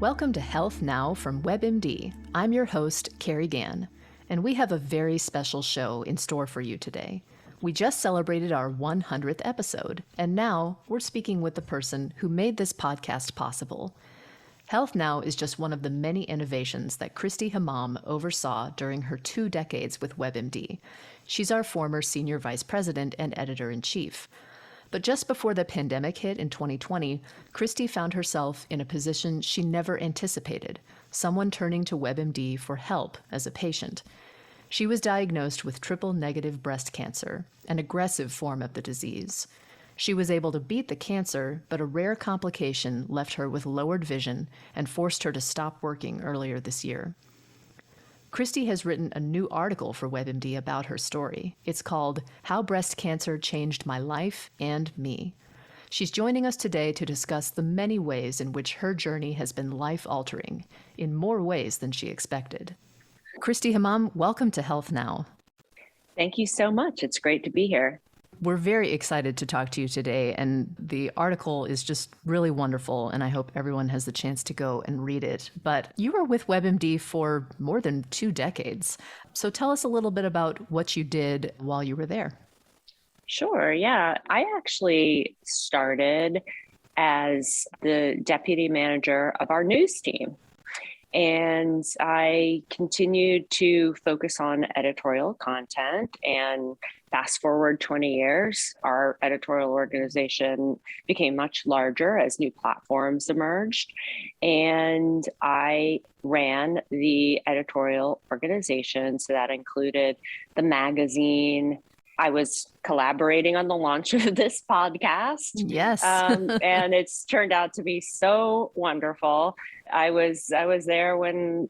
Welcome to Health Now from WebMD. I'm your host, Carrie Gann, and we have a very special show in store for you today. We just celebrated our 100th episode, and now we're speaking with the person who made this podcast possible. Health Now is just one of the many innovations that Christy Hammam oversaw during her 2 decades with WebMD. She's our former senior vice president and editor-in-chief. But just before the pandemic hit in 2020, Christy found herself in a position she never anticipated, someone turning to WebMD for help as a patient. She was diagnosed with triple-negative breast cancer, an aggressive form of the disease. She was able to beat the cancer, but a rare complication left her with lowered vision and forced her to stop working earlier this year. Christy has written a new article for WebMD about her story. It's called How Breast Cancer Changed My Life and Me. She's joining us today to discuss the many ways in which her journey has been life-altering, in more ways than she expected. Christy Hammam, welcome to Health Now. Thank you so much. It's great to be here. We're very excited to talk to you today, and the article is just really wonderful, and I hope everyone has the chance to go and read it. But you were with WebMD for more than 2 decades. So tell us a little bit about what you did while you were there. Sure. Yeah. I actually started as the deputy manager of our news team. And I continued to focus on editorial content. And fast forward 20 years, our editorial organization became much larger as new platforms emerged. And I ran the editorial organization. So that included the magazine. I was collaborating on the launch of this podcast. Yes. And it's turned out to be so wonderful. I was there when,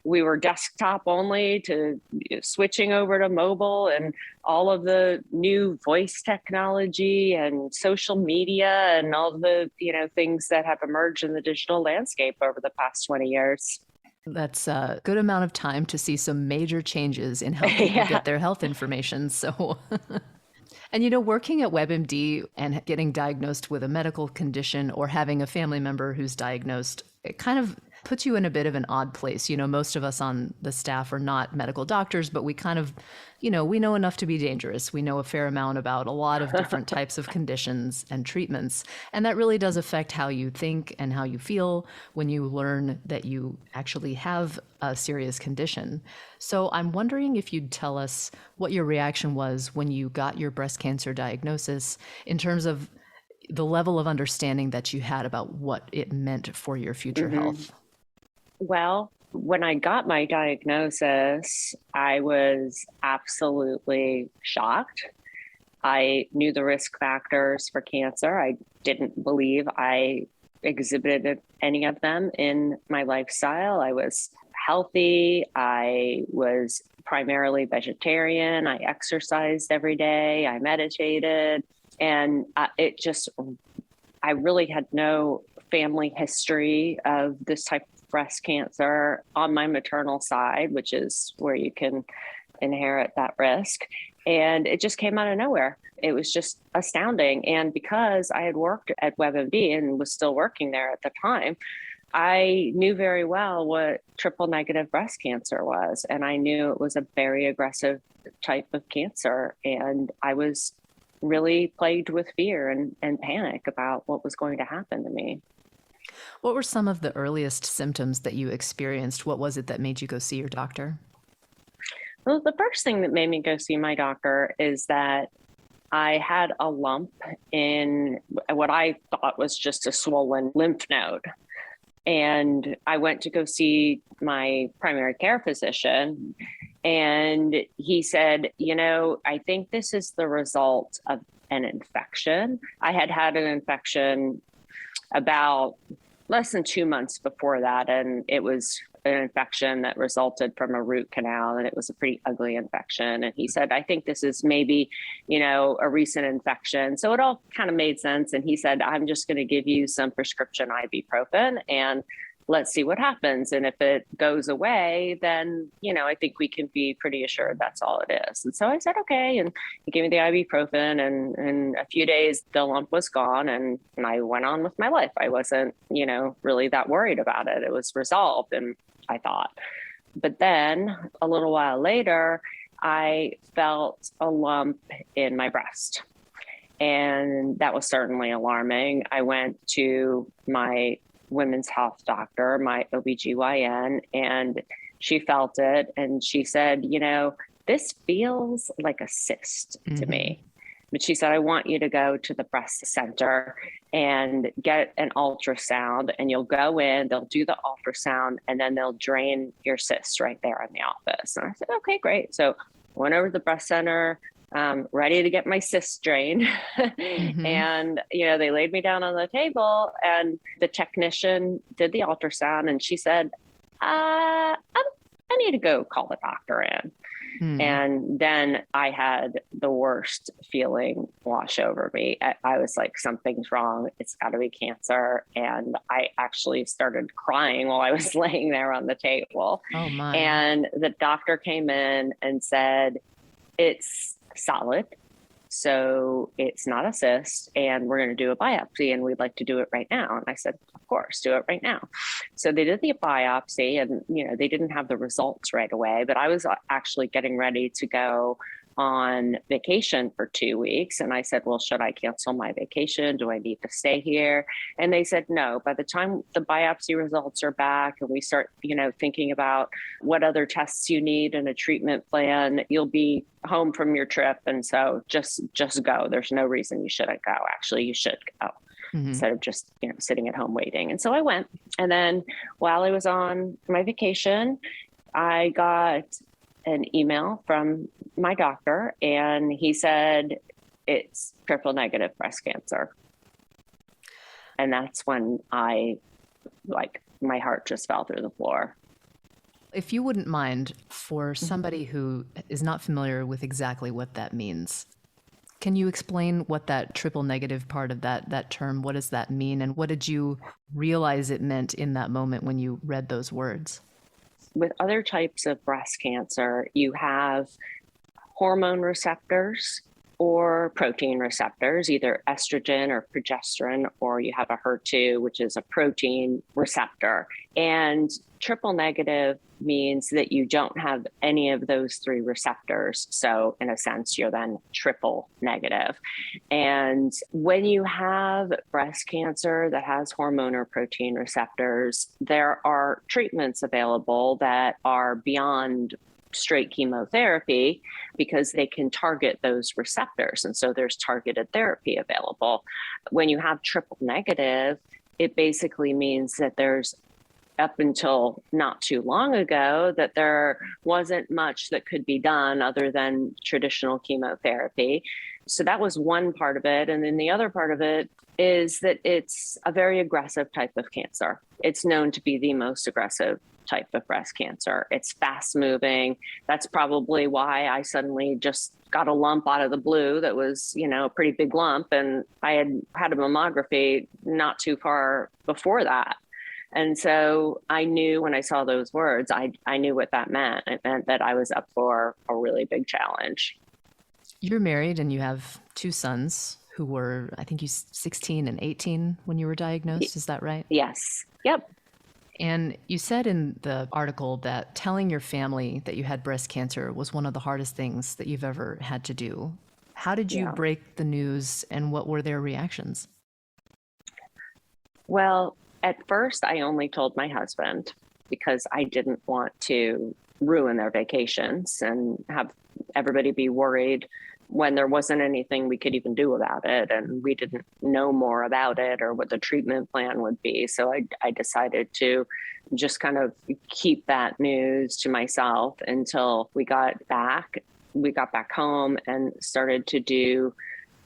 we were desktop only to switching over to mobile and all of the new voice technology and social media and all the, things that have emerged in the digital landscape over the past 20 years. That's a good amount of time to see some major changes in how people get their health information. So, and working at WebMD and getting diagnosed with a medical condition or having a family member who's diagnosed, it kind of puts you in a bit of an odd place. Most of us on the staff are not medical doctors, but we kind of, we know enough to be dangerous. We know a fair amount about a lot of different types of conditions and treatments. And that really does affect how you think and how you feel when you learn that you actually have a serious condition. So I'm wondering if you'd tell us what your reaction was when you got your breast cancer diagnosis in terms of the level of understanding that you had about what it meant for your future health. Well, when I got my diagnosis, I was absolutely shocked. I knew the risk factors for cancer. I didn't believe I exhibited any of them in my lifestyle. I was healthy. I was primarily vegetarian. I exercised every day. I meditated. And I really had no family history of this type of breast cancer on my maternal side, which is where you can inherit that risk. And it just came out of nowhere. It was just astounding. And because I had worked at WebMD and was still working there at the time, I knew very well what triple negative breast cancer was. And I knew it was a very aggressive type of cancer. And I was really plagued with fear and panic about what was going to happen to me. What were some of the earliest symptoms that you experienced? What was it that made you go see your doctor? Well, the first thing that made me go see my doctor is that I had a lump in what I thought was just a swollen lymph node. And I went to go see my primary care physician, and he said, I think this is the result of an infection. I had had an infection about less than 2 months before that, and it was an infection that resulted from a root canal, and it was a pretty ugly infection. And he said, I think this is maybe, a recent infection. So it all kind of made sense. And he said, I'm just going to give you some prescription ibuprofen and let's see what happens. And if it goes away, then, I think we can be pretty assured that's all it is. And so I said, okay. And he gave me the ibuprofen, and in a few days, the lump was gone, and I went on with my life. I wasn't, really that worried about it. It was resolved, and I thought. But then a little while later, I felt a lump in my breast. And that was certainly alarming. I went to my women's health doctor, my OBGYN, and she felt it. And she said, this feels like a cyst to me. But she said, I want you to go to the breast center and get an ultrasound, and you'll go in, they'll do the ultrasound, and then they'll drain your cyst right there in the office. And I said, okay, great. So went over to the breast center, ready to get my cyst drained. And, they laid me down on the table, and the technician did the ultrasound, and she said, I need to go call the doctor in. And then I had the worst feeling wash over me. I was like, something's wrong. It's got to be cancer. And I actually started crying while I was laying there on the table. Oh my. And the doctor came in and said, it's solid, so it's not a cyst, and we're going to do a biopsy, and we'd like to do it right now. And I said, of course, do it right now. So they did the biopsy, and they didn't have the results right away, but I was actually getting ready to go on vacation for 2 weeks. And I said, well, should I cancel my vacation? Do I need to stay here? And they said, no. By the time the biopsy results are back and we start, thinking about what other tests you need and a treatment plan, you'll be home from your trip. And so just go. There's no reason you shouldn't go. Actually, you should go. Instead of just, sitting at home waiting. And so I went. And then while I was on my vacation, I got an email from my doctor, and he said it's triple negative breast cancer. And that's when my heart just fell through the floor. If you wouldn't mind, for somebody who is not familiar with exactly what that means, can you explain what that triple negative part of that term, what does that mean? And what did you realize it meant in that moment when you read those words? With other types of breast cancer, you have hormone receptors or protein receptors, either estrogen or progesterone, or you have a HER2, which is a protein receptor. And triple negative means that you don't have any of those three receptors. So in a sense, you're then triple negative. And when you have breast cancer that has hormone or protein receptors, there are treatments available that are beyond straight chemotherapy because they can target those receptors. And so there's targeted therapy available. When you have triple negative, it basically means that there's, up until not too long ago, that there wasn't much that could be done other than traditional chemotherapy. So that was one part of it. And then the other part of it is that it's a very aggressive type of cancer. It's known to be the most aggressive type of breast cancer. It's fast moving. That's probably why I suddenly just got a lump out of the blue that was, a pretty big lump. And I had a mammography not too far before that. And so I knew when I saw those words, I knew what that meant. It meant that I was up for a really big challenge. You're married and you have two sons who were, I think, 16 and 18 when you were diagnosed. Is that right? Yes. Yep. And you said in the article that telling your family that you had breast cancer was one of the hardest things that you've ever had to do. How did you break the news, and what were their reactions? Well, at first, I only told my husband because I didn't want to ruin their vacations and have everybody be worried when there wasn't anything we could even do about it. And we didn't know more about it or what the treatment plan would be. So I decided to just kind of keep that news to myself until we got back. We got back home and started to do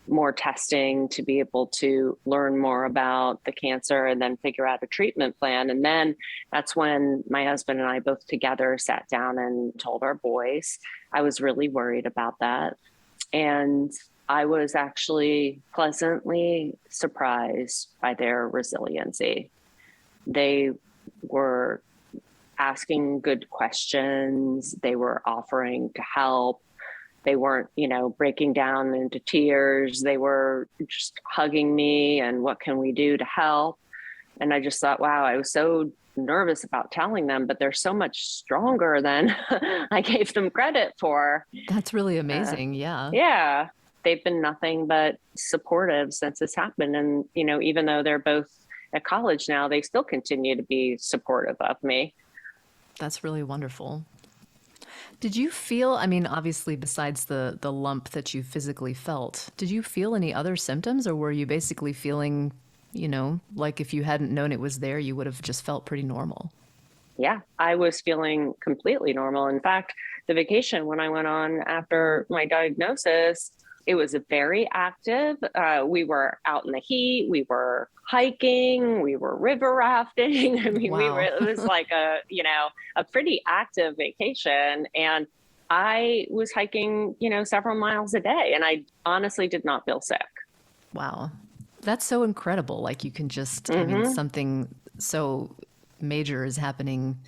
more testing to be able to learn more about the cancer and then figure out a treatment plan. And then that's when my husband and I both together sat down and told our boys. I was really worried about that. And I was actually pleasantly surprised by their resiliency. They were asking good questions. They were offering to help. They weren't, breaking down into tears. They were just hugging me and what can we do to help? And I just thought, wow, I was so nervous about telling them, but they're so much stronger than I gave them credit for. That's really amazing. Yeah. Yeah. They've been nothing but supportive since this happened. And, even though they're both at college now, they still continue to be supportive of me. That's really wonderful. Did you feel, I mean, obviously, besides the lump that you physically felt, did you feel any other symptoms, or were you basically feeling, like if you hadn't known it was there, you would have just felt pretty normal? Yeah, I was feeling completely normal. In fact, the vacation when I went on after my diagnosis, it was very active. We were out in the heat. We were hiking. We were river rafting. I mean, Wow. it was like a pretty active vacation. And I was hiking, several miles a day. And I honestly did not feel sick. Wow. That's so incredible. Like you can just, I mean, something so major is happening,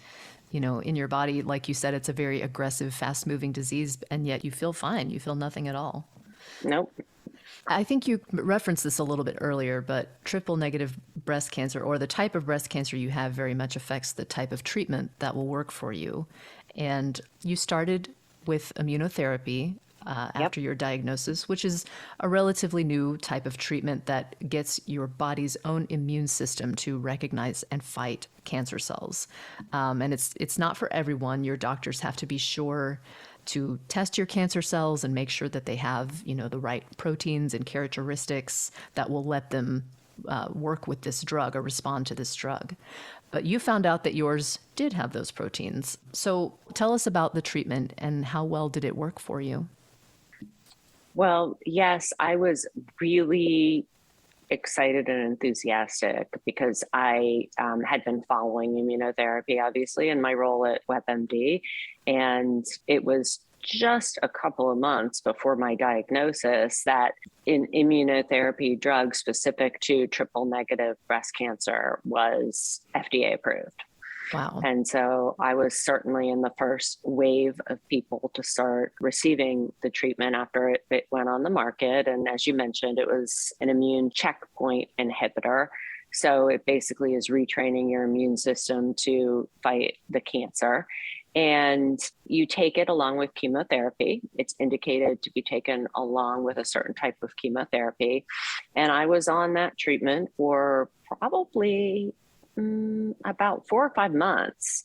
in your body. Like you said, it's a very aggressive, fast moving disease, and yet you feel fine. You feel nothing at all. Nope. I think you referenced this a little bit earlier, but triple negative breast cancer, or the type of breast cancer you have, very much affects the type of treatment that will work for you. And you started with immunotherapy after your diagnosis, which is a relatively new type of treatment that gets your body's own immune system to recognize and fight cancer cells. And it's not for everyone. Your doctors have to be sure to test your cancer cells and make sure that they have, the right proteins and characteristics that will let them work with this drug or respond to this drug. But you found out that yours did have those proteins. So tell us about the treatment and how well did it work for you? Well, yes, I was really excited and enthusiastic because I had been following immunotherapy, obviously, in my role at WebMD. And it was just a couple of months before my diagnosis that an immunotherapy drug specific to triple negative breast cancer was FDA approved. Wow. And so I was certainly in the first wave of people to start receiving the treatment after it went on the market. And as you mentioned, it was an immune checkpoint inhibitor. So it basically is retraining your immune system to fight the cancer. And you take it along with chemotherapy. It's indicated to be taken along with a certain type of chemotherapy. And I was on that treatment for probably about 4 or 5 months.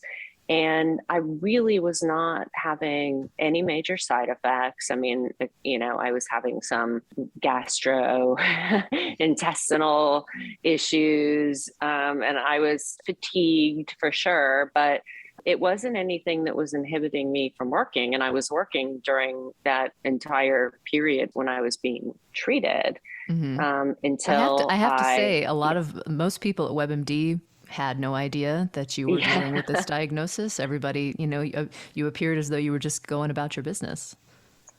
And I really was not having any major side effects. I mean, I was having some gastrointestinal issues, and I was fatigued for sure, but it wasn't anything that was inhibiting me from working. And I was working during that entire period when I was being treated. Until I have to say, most people at WebMD had no idea that you were dealing with this diagnosis. Everybody, you appeared as though you were just going about your business.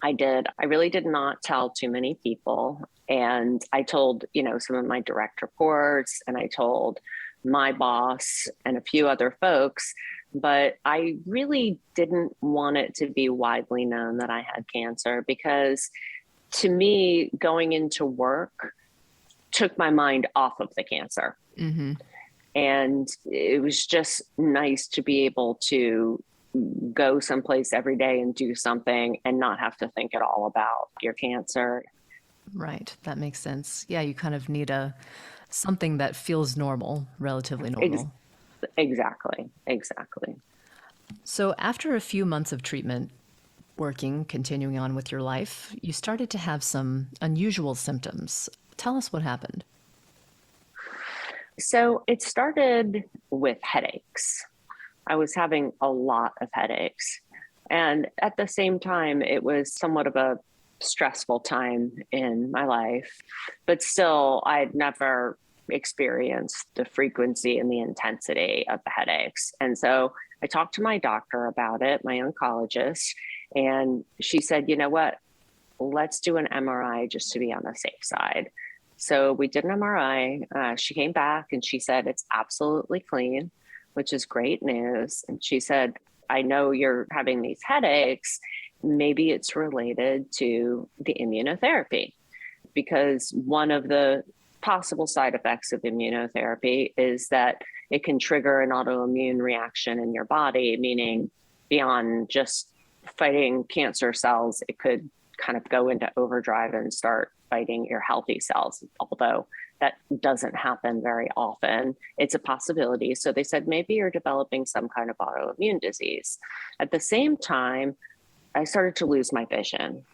I did. I really did not tell too many people. And I told, some of my direct reports, and I told my boss and a few other folks, but I really didn't want it to be widely known that I had cancer, because to me, going into work took my mind off of the cancer. Mm-hmm. And it was just nice to be able to go someplace every day and do something and not have to think at all about your cancer. Right. That makes sense. Yeah, you kind of need something that feels normal, relatively normal. Exactly. So after a few months of treatment, continuing on with your life, you started to have some unusual symptoms. Tell us what happened. So it started with headaches. I was having a lot of headaches. And at the same time, it was somewhat of a stressful time in my life. But still, I'd never experienced the frequency and the intensity of the headaches. And so I talked to my doctor about it, my oncologist, and she said, you know what, let's do an MRI just to be on the safe side. So we did an MRI. She came back and she said, it's absolutely clean. which is great news. And she said, I know you're having these headaches. Maybe it's related to the immunotherapy, because one of the possible side effects of immunotherapy is that it can trigger an autoimmune reaction in your body, meaning beyond just fighting cancer cells, it could kind of go into overdrive and start fighting your healthy cells, although that doesn't happen very often. It's a possibility. So they said, maybe you're developing some kind of autoimmune disease. At the same time, I started to lose my vision.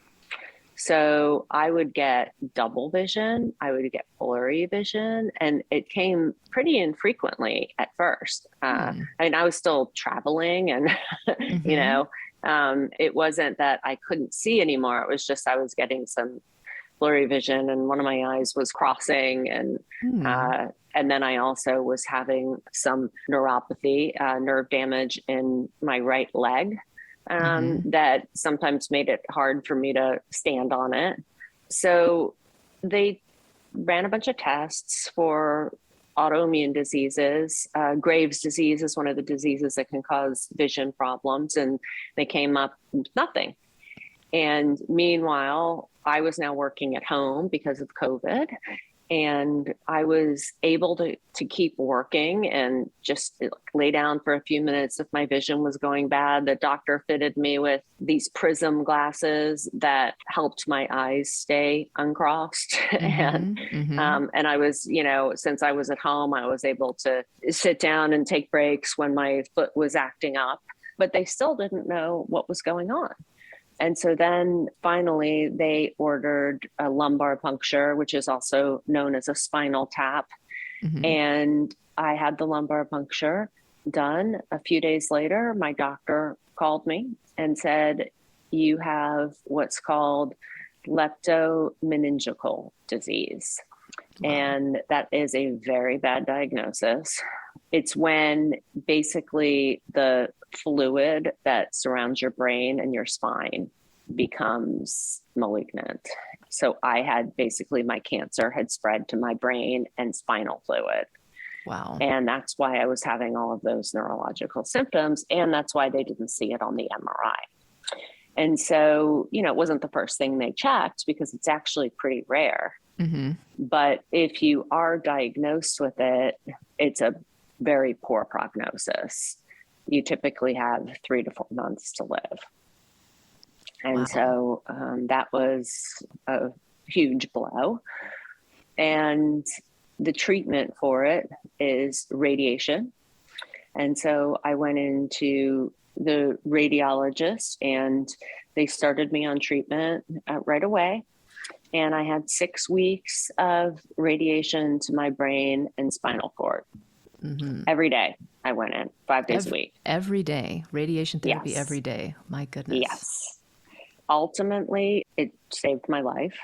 So I would get double vision, I would get blurry vision, and it came pretty infrequently at first. I mean, I was still traveling and, you know, it wasn't that I couldn't see anymore. It was just I was getting some blurry vision and one of my eyes was crossing. And then I also was having some neuropathy, nerve damage in my right leg. That sometimes made it hard for me to stand on it. So they ran a bunch of tests for autoimmune diseases. Graves' disease is one of the diseases that can cause vision problems, and they came up with nothing. And meanwhile, I was now working at home because of COVID, and I was able to keep working and just lay down for a few minutes if my vision was going bad. The doctor fitted me with these prism glasses that helped my eyes stay uncrossed. And I was, you know, since I was at home, I was able to sit down and take breaks when my foot was acting up, but they still didn't know what was going on. And so then finally they ordered a lumbar puncture, which is also known as a spinal tap. And I had the lumbar puncture done. A few days later, my doctor called me and said, you have what's called leptomeningeal disease. Wow. And that is a very bad diagnosis. It's when basically the fluid that surrounds your brain and your spine becomes malignant. So I had basically my cancer had spread to my brain and spinal fluid. Wow. And that's why I was having all of those neurological symptoms. And that's why they didn't see it on the MRI. And so, you know, it wasn't the first thing they checked because it's actually pretty rare. But if you are diagnosed with it, it's a very poor prognosis. You typically have 3 to 4 months to live. And so that was a huge blow. And the treatment for it is radiation. And so I went into the radiologist and they started me on treatment right away. And I had 6 weeks of radiation to my brain and spinal cord. Every day I went in 5 days a week. Every day, radiation therapy every day. My goodness. Yes. Ultimately, it saved my life,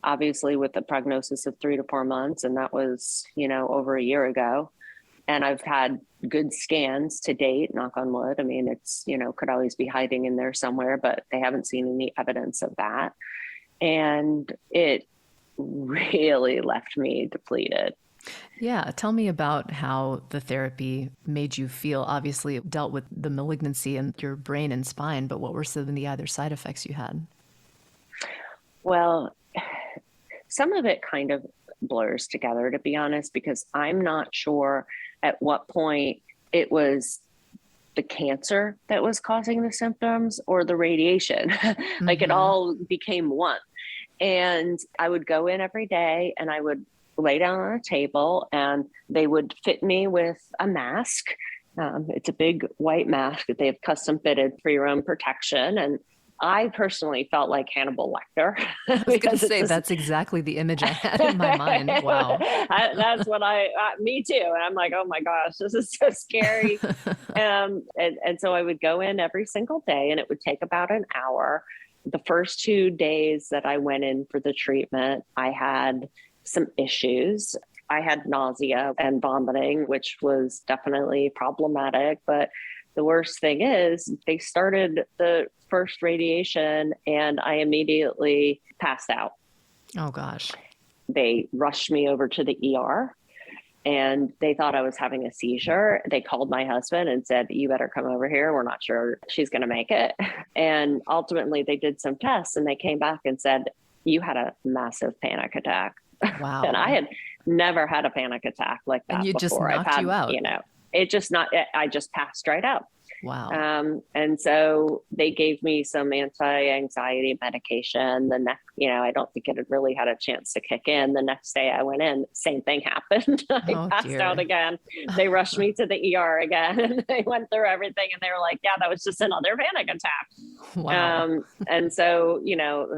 obviously with a prognosis of 3 to 4 months. And that was, you know, over a year ago. And I've had good scans to date, knock on wood. I mean, it's, you know, could always be hiding in there somewhere, but they haven't seen any evidence of that. And it really left me depleted. Yeah. Tell me about how the therapy made you feel. Obviously, it dealt with the malignancy in your brain and spine, but what were some of the other side effects you had? Well, some of it kind of blurs together, to be honest, because I'm not sure at what point it was the cancer that was causing the symptoms or the radiation. Like it all became one. And I would go in every day and I would lay down on a table and they would fit me with a mask. It's a big white mask that they have custom fitted for your own protection. And I personally felt like Hannibal Lecter. I was going to say, that's exactly the image I had in my mind. Wow. That's what me too. And I'm like, oh my gosh, this is so scary. And so I would go in every single day and it would take about an hour. The first 2 days that I went in for the treatment, I had some issues. I had nausea and vomiting, which was definitely problematic. But the worst thing is they started the first radiation and I immediately passed out. Oh, gosh. They rushed me over to the ER and they thought I was having a seizure. They called my husband and said, "You better come over here. We're not sure she's going to make it." And ultimately they did some tests and they came back and said, "You had a massive panic attack." Wow. And I had never had a panic attack like that And you before. just knocked you out. I just passed right out. Wow. And so they gave me some anti-anxiety medication. I don't think it had really had a chance to kick in. The next day I went in, same thing happened. I passed out again. They rushed me to the ER again and they went through everything and they were like, "Yeah, that was just another panic attack." Wow. And so,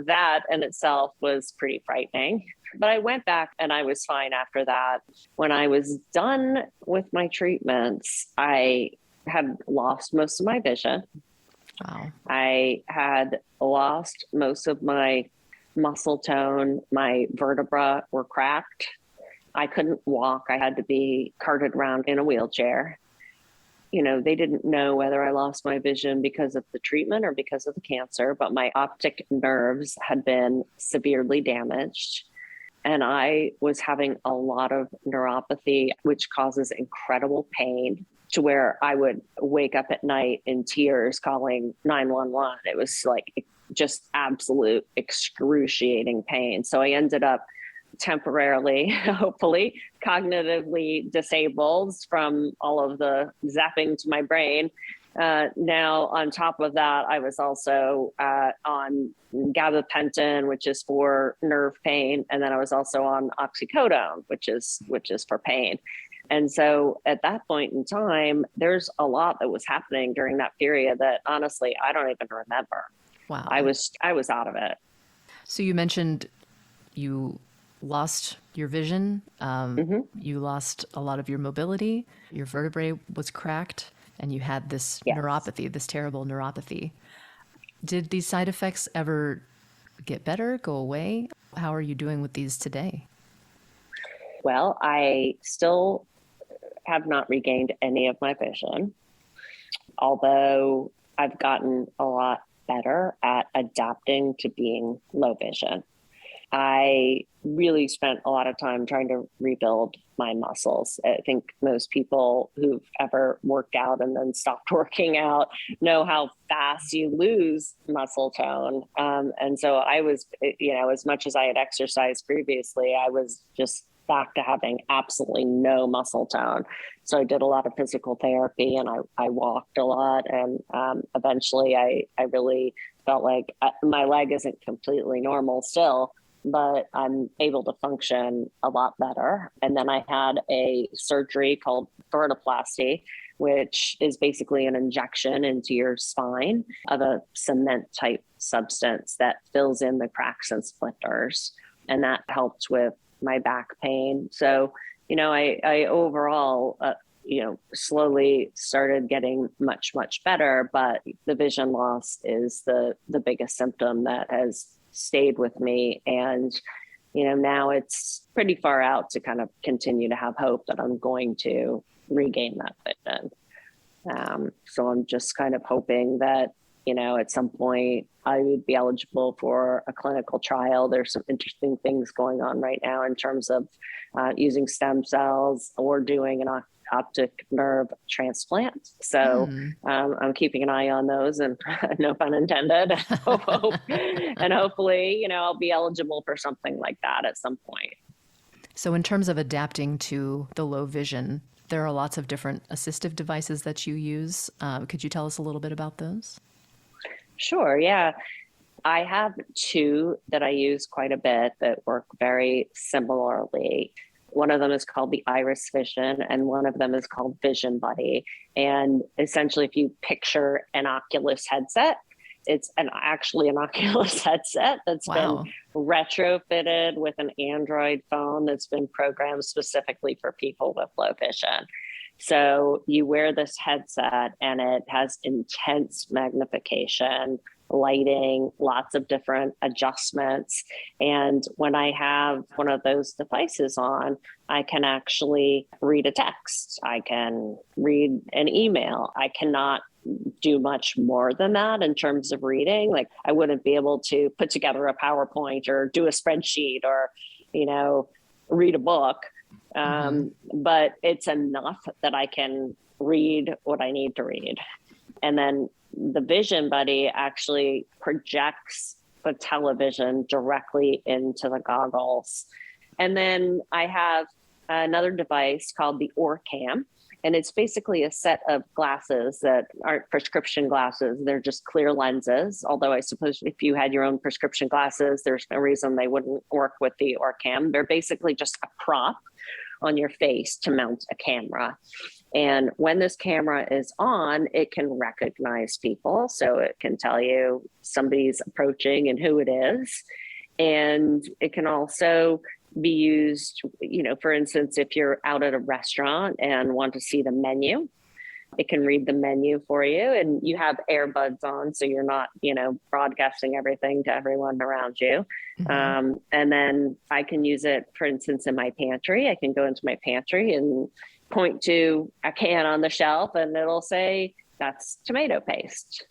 that in itself was pretty frightening. But I went back and I was fine after that. When I was done with my treatments, I had lost most of my vision. Wow. I had lost most of my muscle tone. My vertebrae were cracked. I couldn't walk. I had to be carted around in a wheelchair. They didn't know whether I lost my vision because of the treatment or because of the cancer, but my optic nerves had been severely damaged. And I was having a lot of neuropathy, which causes incredible pain, to where I would wake up at night in tears calling 911. It was like just absolute excruciating pain. So I ended up temporarily, hopefully, cognitively disabled from all of the zapping to my brain. Now, on top of that, I was also on gabapentin, which is for nerve pain, and then I was also on oxycodone, which is for pain. And so at that point in time, there's a lot that was happening during that period that honestly, I don't even remember. Wow. I was out of it. So you mentioned you lost your vision. You lost a lot of your mobility. Your vertebrae was cracked and you had this neuropathy, this terrible neuropathy. Did these side effects ever get better, go away? How are you doing with these today? Well, I still have not regained any of my vision, although I've gotten a lot better at adapting to being low vision. I really spent a lot of time trying to rebuild my muscles. I think most people who've ever worked out and then stopped working out know how fast you lose muscle tone. And so I was, as much as I had exercised previously, I was just back to having absolutely no muscle tone. So I did a lot of physical therapy and I walked a lot. And eventually I really felt like my leg isn't completely normal still, but I'm able to function a lot better. And then I had a surgery called vertoplasty, which is basically an injection into your spine of a cement type substance that fills in the cracks and splinters. And that helped with my back pain. So, I overall, slowly started getting much, much better, but the vision loss is the biggest symptom that has stayed with me. And, now it's pretty far out to kind of continue to have hope that I'm going to regain that vision. So I'm just kind of hoping that, at some point I would be eligible for a clinical trial. There's some interesting things going on right now in terms of using stem cells or doing an optic nerve transplant. So I'm keeping an eye on those, and no pun intended. And hopefully, I'll be eligible for something like that at some point. So in terms of adapting to the low vision, there are lots of different assistive devices that you use. Could you tell us a little bit about those? Sure. Yeah. I have two that I use quite a bit that work very similarly. One of them is called the Iris Vision, and one of them is called Vision Buddy. And essentially, if you picture an Oculus headset, it's actually an Oculus headset that's been retrofitted with an Android phone that's been programmed specifically for people with low vision. So you wear this headset and it has intense magnification, lighting, lots of different adjustments. And when I have one of those devices on, I can actually read a text. I can read an email. I cannot do much more than that in terms of reading. Like I wouldn't be able to put together a PowerPoint or do a spreadsheet or, read a book. But it's enough that I can read what I need to read. And then the Vision Buddy actually projects the television directly into the goggles. And then I have another device called the OrCam. And it's basically a set of glasses that aren't prescription glasses. They're just clear lenses. Although I suppose if you had your own prescription glasses, there's no reason they wouldn't work with the OrCam. They're basically just a prop on your face to mount a camera. And when this camera is on, it can recognize people. So it can tell you somebody's approaching and who it is. And it can also be used, for instance, if you're out at a restaurant and want to see the menu, it can read the menu for you, and you have earbuds on, so you're not, broadcasting everything to everyone around you. And then I can use it, for instance, in my pantry. I can go into my pantry and point to a can on the shelf, and it'll say, that's tomato paste.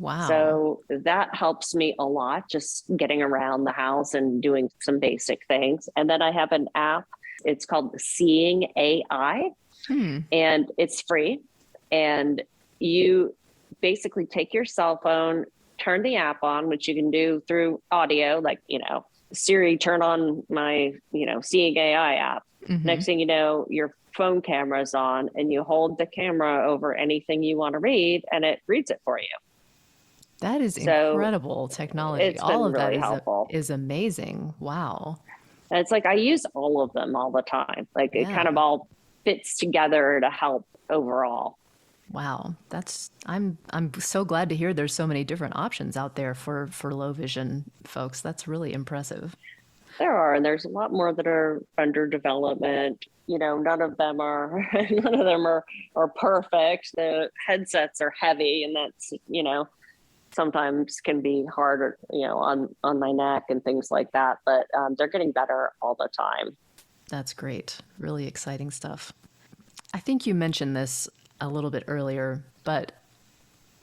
Wow. So that helps me a lot, just getting around the house and doing some basic things. And then I have an app. It's called Seeing AI, and it's free. And you basically take your cell phone, turn the app on, which you can do through audio, like, Siri, turn on my, Seeing AI app. Next thing you know, your phone camera's on, and you hold the camera over anything you want to read, and it reads it for you. That is incredible technology. It's all been of that really helpful. is amazing. Wow. And it's like I use all of them all the time. Like it kind of all fits together to help overall. Wow. I'm so glad to hear there's so many different options out there for low vision folks. That's really impressive. There are, and there's a lot more that are under development. None of them are perfect. The headsets are heavy, and that's, sometimes can be harder, on my neck and things like that. But they're getting better all the time. That's great. Really exciting stuff. I think you mentioned this a little bit earlier, but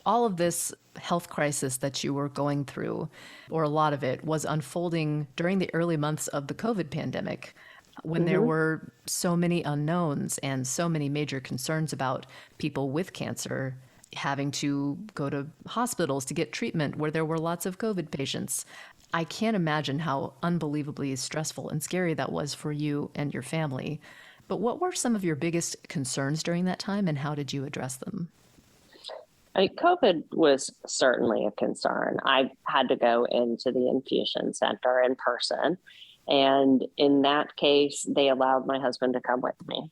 all of this health crisis that you were going through, or a lot of it, was unfolding during the early months of the COVID pandemic, when there were so many unknowns and so many major concerns about people with cancer having to go to hospitals to get treatment where there were lots of COVID patients. I can't imagine how unbelievably stressful and scary that was for you and your family. But what were some of your biggest concerns during that time, and how did you address them? COVID was certainly a concern. I had to go into the infusion center in person. And in that case, they allowed my husband to come with me.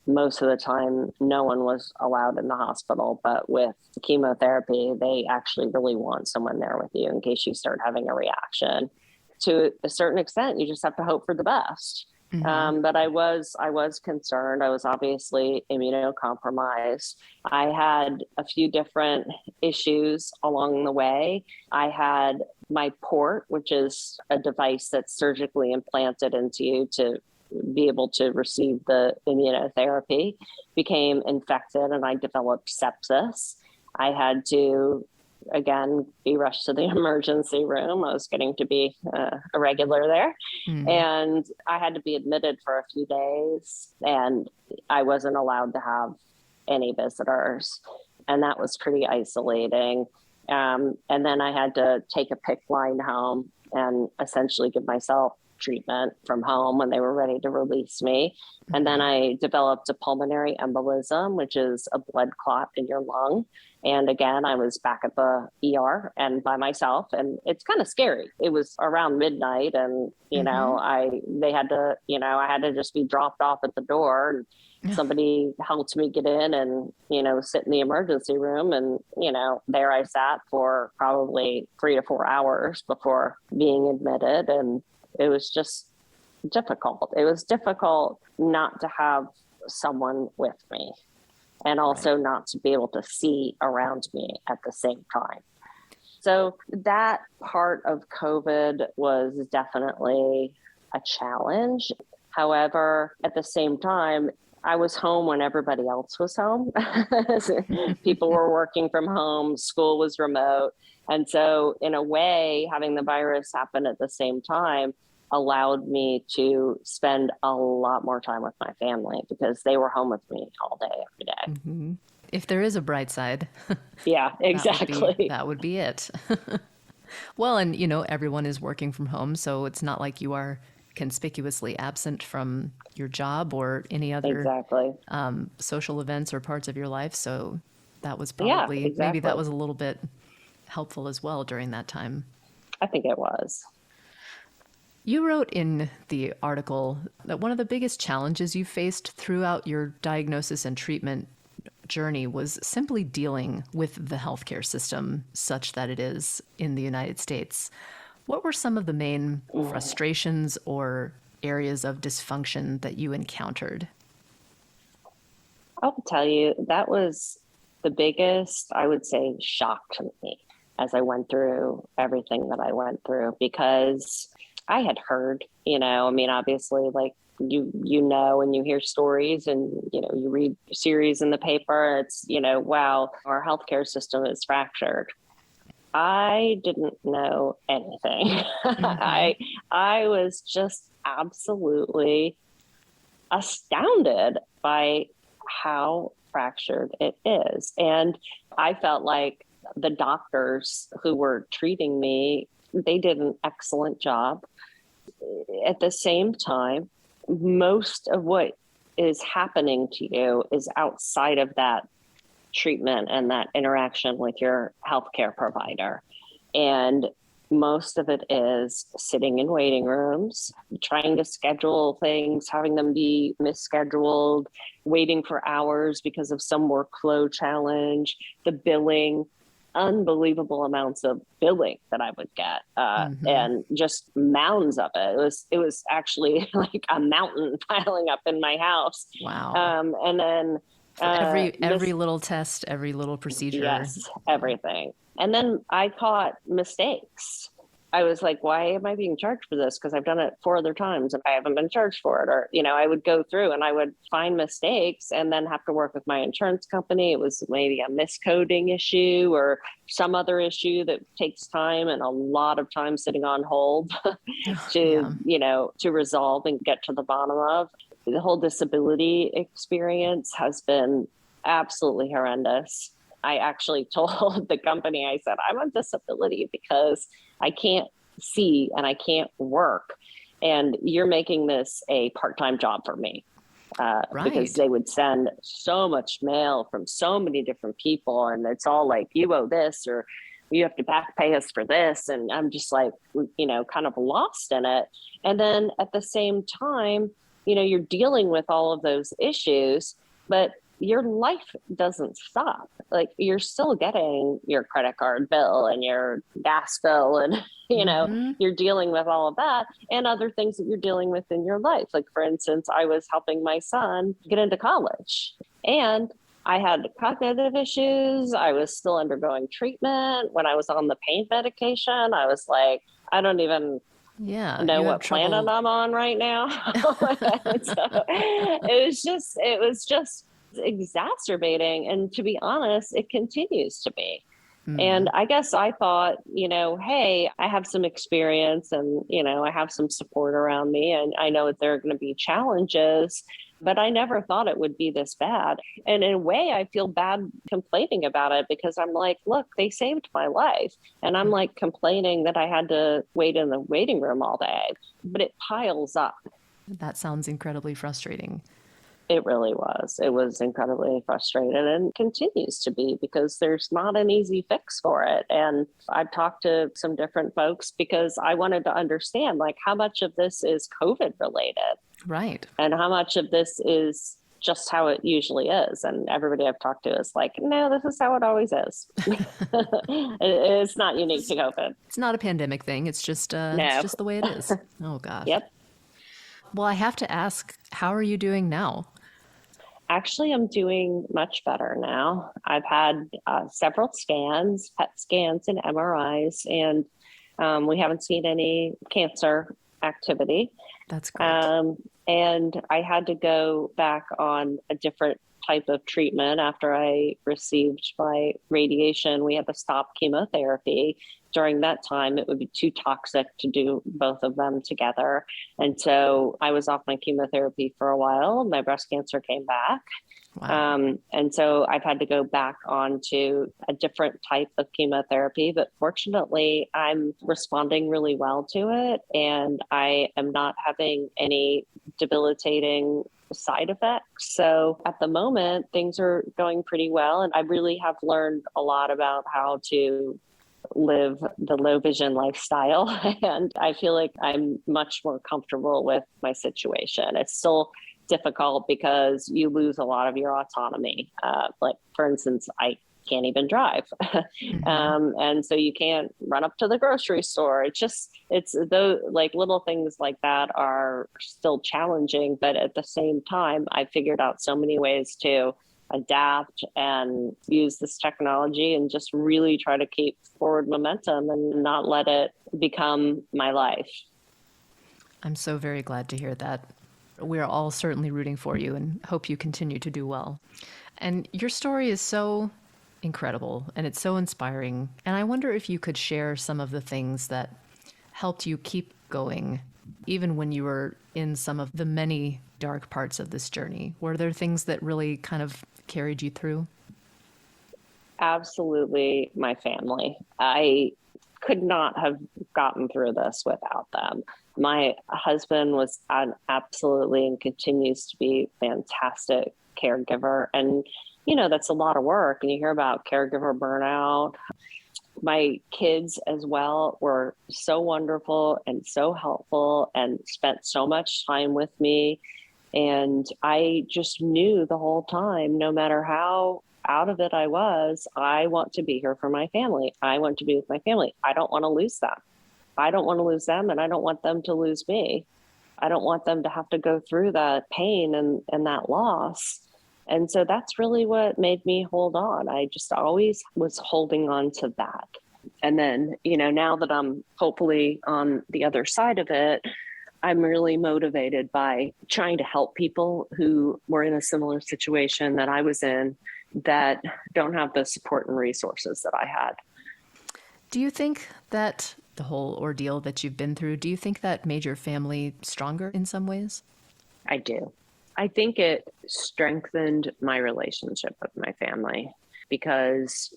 Most of the time, no one was allowed in the hospital, but with chemotherapy, they actually really want someone there with you in case you start having a reaction. To a certain extent, you just have to hope for the best. But I was concerned. I was obviously immunocompromised. I had a few different issues along the way. I had my port, which is a device that's surgically implanted into you to be able to receive the immunotherapy, became infected, and I developed sepsis. I had to, again, be rushed to the emergency room. I was getting to be a regular there. And I had to be admitted for a few days, and I wasn't allowed to have any visitors. And that was pretty isolating. And then I had to take a PICC line home and essentially give myself treatment from home when they were ready to release me. And then I developed a pulmonary embolism, which is a blood clot in your lung. And again, I was back at the ER and by myself, and it's kind of scary. It was around midnight, and I had to just be dropped off at the door, and somebody helped me get in and sit in the emergency room, and there I sat for probably 3 to 4 hours before being admitted. And it was just difficult. It was difficult not to have someone with me, and also not to be able to see around me at the same time. So that part of COVID was definitely a challenge. However, at the same time, I was home when everybody else was home. People were working from home, school was remote. And so in a way, having the virus happen at the same time allowed me to spend a lot more time with my family because they were home with me all day, every day. Mm-hmm. If there is a bright side, Yeah, exactly. that would be it. Well, and everyone is working from home, so it's not like you are conspicuously absent from your job or any other Exactly. social events or parts of your life. So that was Yeah, probably, maybe that exactly. was a little bit helpful as well during that time. I think it was. You wrote in the article that one of the biggest challenges you faced throughout your diagnosis and treatment journey was simply dealing with the healthcare system such that it is in the United States. What were some of the main frustrations or areas of dysfunction that you encountered? I'll tell you, that was the biggest, I would say, shock to me as I went through everything that I went through, because I had heard, I mean, obviously, like and you hear stories and, you read series in the paper, it's, wow, our healthcare system is fractured. I didn't know anything. Mm-hmm. I was just absolutely astounded by how fractured it is. And I felt like the doctors who were treating me, they did an excellent job. At the same time, most of what is happening to you is outside of that treatment and that interaction with your healthcare provider. And most of it is sitting in waiting rooms, trying to schedule things, having them be misscheduled, waiting for hours because of some workflow challenge, the billing, unbelievable amounts of billing that I would get, and just mounds of it. It was actually like a mountain piling up in my house. Wow. And then every little test, every little procedure. Yes, everything. And then I caught mistakes. I was like, why am I being charged for this? Because I've done it 4 other times and I haven't been charged for it. Or, I would go through and I would find mistakes and then have to work with my insurance company. It was maybe a miscoding issue or some other issue that takes time and a lot of time sitting on hold to resolve and get to the bottom of. The whole disability experience has been absolutely horrendous. I actually told the company, I said, I'm on disability because I can't see and I can't work. And you're making this a part-time job for me. Right. Because they would send so much mail from so many different people. And it's all like, you owe this or you have to back pay us for this. And I'm just like, kind of lost in it. And then at the same time, you're dealing with all of those issues, but your life doesn't stop. Like you're still getting your credit card bill and your gas bill and, you're dealing with all of that and other things that you're dealing with in your life. Like for instance, I was helping my son get into college and I had cognitive issues. I was still undergoing treatment. When I was on the pain medication, I was like, I don't even know what planet I'm on right now. So it was just exacerbating. And to be honest, it continues to be. And I guess I thought, hey, I have some experience and, I have some support around me and I know that there are going to be challenges, but I never thought it would be this bad. And in a way, I feel bad complaining about it because I'm like, look, they saved my life. And I'm like complaining that I had to wait in the waiting room all day, but it piles up. That sounds incredibly frustrating. It really was. It was incredibly frustrating and continues to be because there's not an easy fix for it. And I've talked to some different folks because I wanted to understand like how much of this is COVID related. Right. And how much of this is just how it usually is. And everybody I've talked to is like, no, this is how it always is. It's not unique to COVID. It's not a pandemic thing. It's just it's just the way it is. Oh, gosh. Yep. Well, I have to ask, how are you doing now? Actually, I'm doing much better now. I've had several scans, PET scans and MRIs, and we haven't seen any cancer activity. That's great. And I had to go back on a different type of treatment after I received my radiation. We had to stop chemotherapy. During that time, it would be too toxic to do both of them together. And so I was off my chemotherapy for a while. My breast cancer came back. Wow. And so I've had to go back onto a different type of chemotherapy, but fortunately I'm responding really well to it. And I am not having any debilitating side effects. So at the moment, things are going pretty well. And I really have learned a lot about how to live the low vision lifestyle. And I feel like I'm much more comfortable with my situation. It's still difficult because you lose a lot of your autonomy. Like, for instance, I can't even drive. And so you can't run up to the grocery store. It's those like little things like that are still challenging. But at the same time, I figured out so many ways to adapt and use this technology and just really try to keep forward momentum and not let it become my life. I'm so very glad to hear that. We're all certainly rooting for you and hope you continue to do well. And your story is so incredible and it's so inspiring. And I wonder if you could share some of the things that helped you keep going, even when you were in some of the many dark parts of this journey. Were there things that really kind of carried you through? Absolutely, my family. I could not have gotten through this without them. My husband was an absolutely and continues to be a fantastic caregiver. And, you know, that's a lot of work. And you hear about caregiver burnout. My kids as well were so wonderful and so helpful and spent so much time with me. And I just knew the whole time, no matter how out of it I was, I want to be here for my family. I want to be with my family. I don't want to lose them. I don't want to lose them, and I don't want them to lose me. I don't want them to have to go through that pain and that loss. And so that's really what made me hold on. I just always was holding on to that. And then, you know, now that I'm hopefully on the other side of it, I'm really motivated by trying to help people who were in a similar situation that I was in that don't have the support and resources that I had. Do you think that the whole ordeal that you've been through, do you think that made your family stronger in some ways? I do. I think it strengthened my relationship with my family because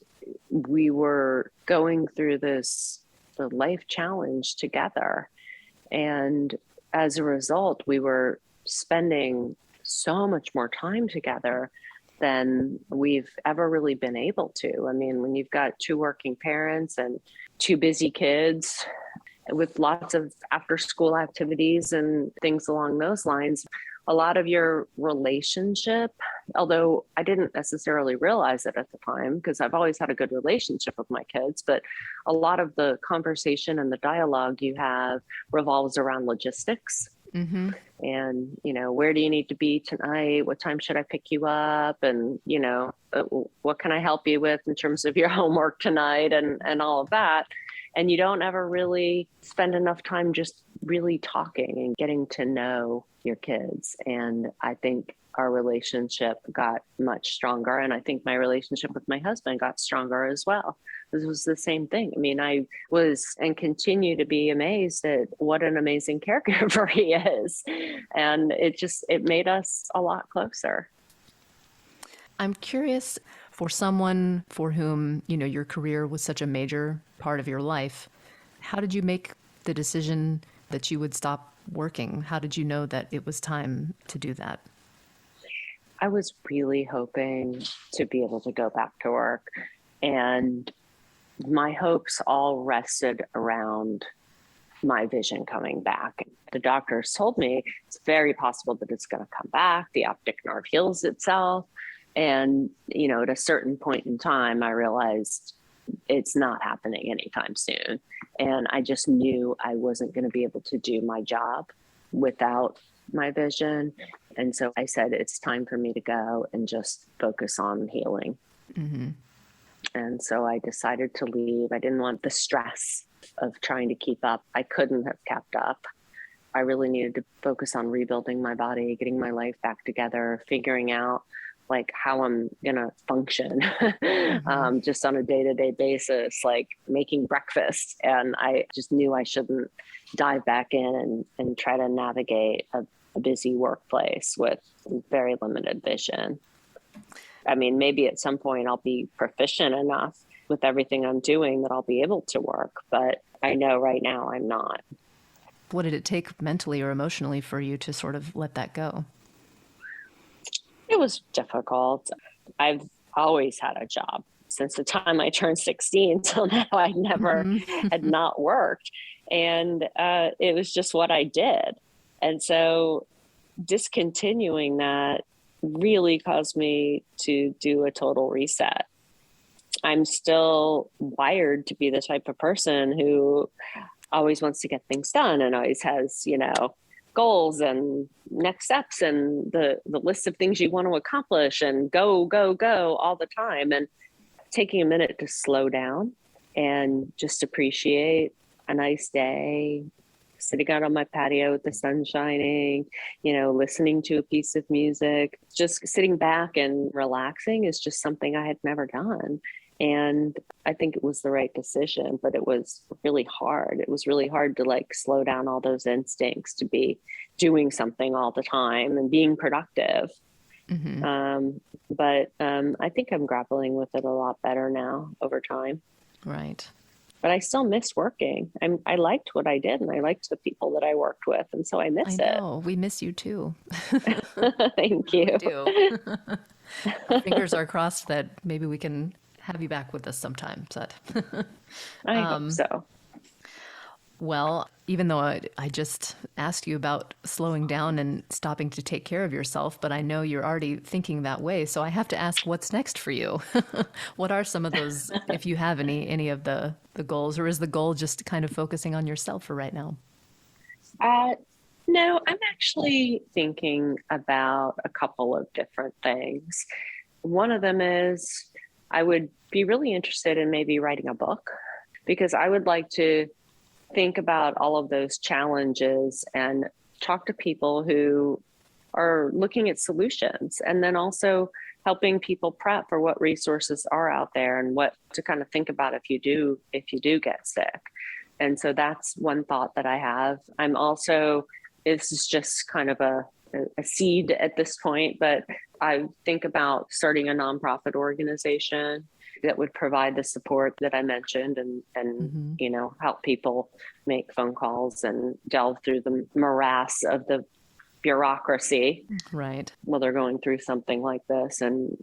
we were going through the life challenge together. And as a result, we were spending so much more time together than we've ever really been able to. I mean, when you've got two working parents and two busy kids with lots of after school activities and things along those lines, a lot of your relationship, although I didn't necessarily realize it at the time because I've always had a good relationship with my kids, but a lot of the conversation and the dialogue you have revolves around logistics. Mm-hmm. And, you know, where do you need to be tonight? What time should I pick you up? And, you know, what can I help you with in terms of your homework tonight and all of that? And you don't ever really spend enough time just really talking and getting to know your kids. And I think our relationship got much stronger. And I think my relationship with my husband got stronger as well. This was the same thing. I mean, I was and continue to be amazed at what an amazing caregiver he is. And it made us a lot closer. I'm curious, for someone for whom, you know, your career was such a major part of your life, how did you make the decision that you would stop working? How did you know that it was time to do that? I was really hoping to be able to go back to work. And my hopes all rested around my vision coming back. The doctors told me it's very possible that it's going to come back. The optic nerve heals itself. And, you know, at a certain point in time, I realized it's not happening anytime soon. And I just knew I wasn't going to be able to do my job without my vision. And so I said, it's time for me to go and just focus on healing. Mm-hmm. And so I decided to leave. I didn't want the stress of trying to keep up. I couldn't have kept up. I really needed to focus on rebuilding my body, getting my life back together, figuring out like how I'm going to function Mm-hmm. just on a day-to-day basis, like making breakfast. And I just knew I shouldn't dive back in and try to navigate a busy workplace with very limited vision. I mean, maybe at some point I'll be proficient enough with everything I'm doing that I'll be able to work, but I know right now I'm not. What did it take mentally or emotionally for you to sort of let that go? It was difficult. I've always had a job since the time I turned 16 till now. I never had Mm-hmm. not worked. And it was just what I did. And so discontinuing that really caused me to do a total reset. I'm still wired to be the type of person who always wants to get things done and always has, goals and next steps and the list of things you want to accomplish and go, go, go all the time. And taking a minute to slow down and just appreciate a nice day, sitting out on my patio with the sun shining, listening to a piece of music, just sitting back and relaxing is just something I had never done. And I think it was the right decision, but it was really hard. It was really hard to like slow down all those instincts to be doing something all the time and being productive. Mm-hmm. But I think I'm grappling with it a lot better now over time. Right. But I still miss working. I liked what I did and I liked the people that I worked with. And so I I miss it. know. We miss you too. Thank We you. do. Our fingers are crossed that maybe we can have you back with us sometime. But I hope so. well, even though I just asked you about slowing down and stopping to take care of yourself, but I know you're already thinking that way. So I have to ask, what's next for you? What are some of those, if you have any of the goals, or is the goal just kind of focusing on yourself for right now? Uh, no, I'm actually thinking about a couple of different things. One of them is I would be really interested in maybe writing a book because I would like to think about all of those challenges and talk to people who are looking at solutions and then also helping people prep for what resources are out there and what to kind of think about if you do get sick. And so that's one thought that I have. I'm also, this is just kind of a seed at this point, but I think about starting a nonprofit organization that would provide the support that I mentioned and Mm-hmm. help people make phone calls and delve through the morass of the bureaucracy Right. while they're going through something like this. And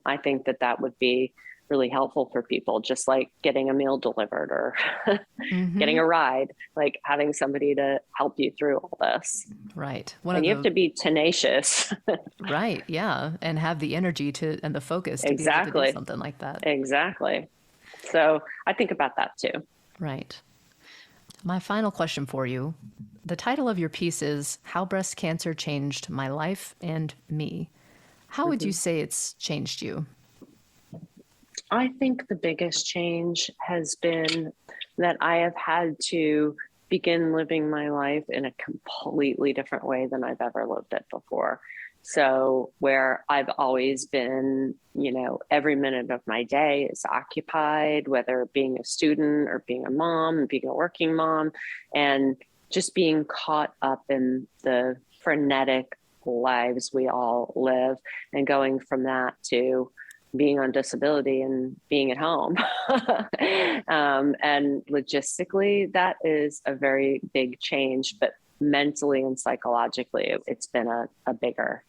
I think that would be really helpful for people, just like getting a meal delivered or Mm-hmm. getting a ride, like having somebody to help you through all this. Right. One And of you have the to be tenacious. right, yeah, and have the energy to and the focus to be able to do Exactly. something like that. Exactly. So I think about that too. Right. My final question for you. The title of your piece is How Breast Cancer Changed My Life and Me. How would you Mhm. say it's changed you? I think the biggest change has been that I have had to begin living my life in a completely different way than I've ever lived it before. So, where I've always been, every minute of my day is occupied, whether being a student or being a mom, being a working mom, and just being caught up in the frenetic lives we all live and going from that to being on disability and being at home. And logistically, that is a very big change, but mentally and psychologically, it's been a bigger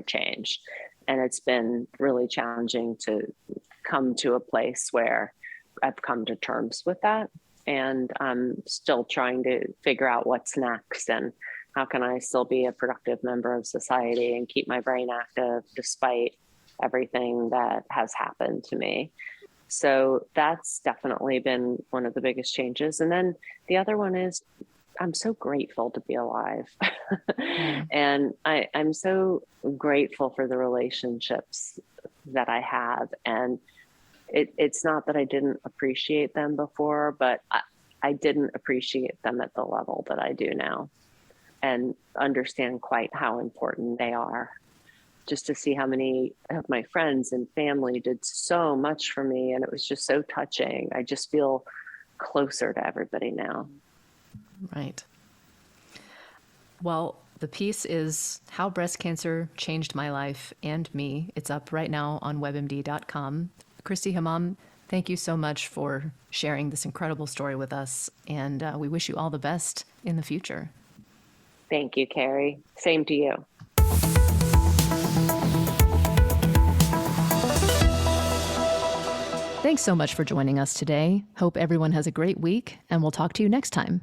change. And it's been really challenging to come to a place where I've come to terms with that. And I'm still trying to figure out what's next and how can I still be a productive member of society and keep my brain active despite everything that has happened to me. So that's definitely been one of the biggest changes. And then the other one is I'm so grateful to be alive. Mm. And I'm so grateful for the relationships that I have. And it's not that I didn't appreciate them before, but I didn't appreciate them at the level that I do now and understand quite how important they are. just to see how many of my friends and family did so much for me. And it was just so touching. I just feel closer to everybody now. Right. Well, the piece is How Breast Cancer Changed My Life and Me. It's up right now on webmd.com. Christy Hammam, thank you so much for sharing this incredible story with us. And we wish you all the best in the future. Thank you, Carrie. Same to you. Thanks so much for joining us today. Hope everyone has a great week, and we'll talk to you next time.